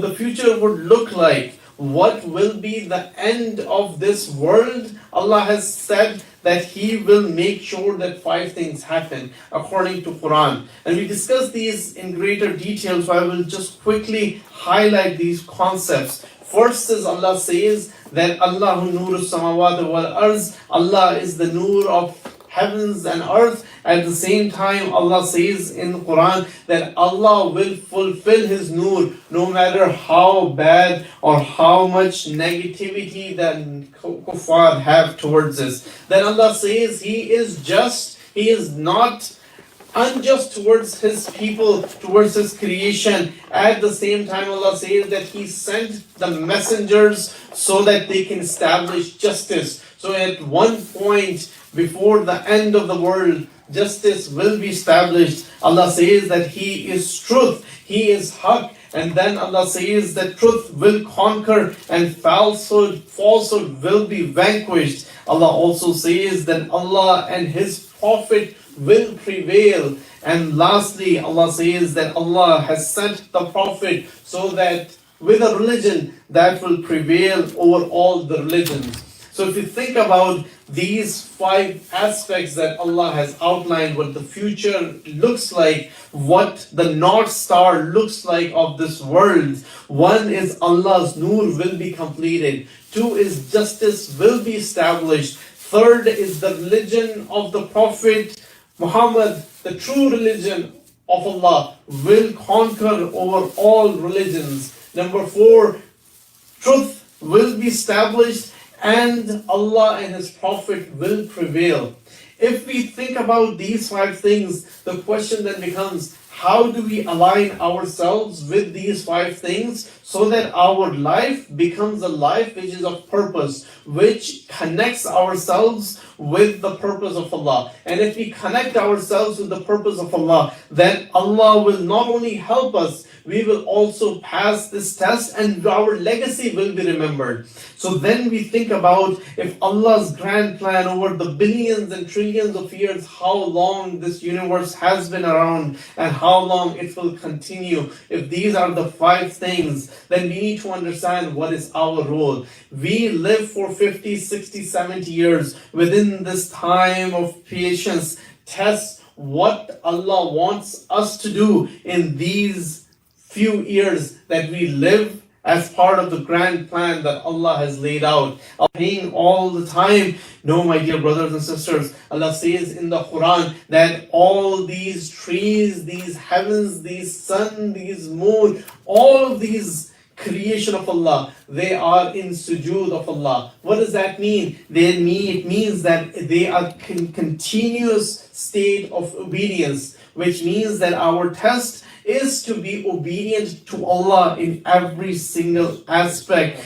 the future would look like, what will be the end of this world, Allah has said that He will make sure that 5 things happen according to Quran. And we discuss these in greater detail, so I will just quickly highlight these concepts. First is Allah says that Allahu Nuru Samawati wal Arz, Allah is the Nur of heavens and earth. At the same time, Allah says in the Quran that Allah will fulfill His Nur no matter how bad or how much negativity that kuffar have towards us. Then Allah says He is just, He is not unjust towards His people, towards His creation. At the same time, Allah says that He sent the messengers so that they can establish justice. So at one point before the end of the world, justice will be established. Allah says that He is truth, He is haq. And then Allah says that truth will conquer and falsehood will be vanquished. Allah also says that Allah and His Prophet will prevail. And lastly, Allah says that Allah has sent the Prophet so that with a religion that will prevail over all the religions. So if you think about these 5 aspects that Allah has outlined, what the future looks like, what the North Star looks like of this world. 1 is Allah's Nur will be completed. 2 is justice will be established. 3rd is the religion of the Prophet Muhammad, the true religion of Allah, will conquer over all religions. Number 4, truth will be established and Allah and His Prophet will prevail. If we think about these 5 things, the question then becomes, how do we align ourselves with these 5 things so that our life becomes a life which is of purpose, which connects ourselves with the purpose of Allah? And if we connect ourselves with the purpose of Allah, then Allah will not only help us, we will also pass this test and our legacy will be remembered. So then we think about, if Allah's grand plan over the billions and trillions of years, how long this universe has been around and how long it will continue. If these are the 5 things, then we need to understand what is our role. We live for 50, 60, 70 years. Within this time of patience, test what Allah wants us to do in these few years that we live as part of the grand plan that Allah has laid out. Praying all the time. No, my dear brothers and sisters, Allah says in the Quran that all these trees, these heavens, these sun, these moon, all of these creation of Allah, they are in sujood of Allah. What does that mean? It means that they are in continuous state of obedience, which means that our test is to be obedient to Allah in every single aspect.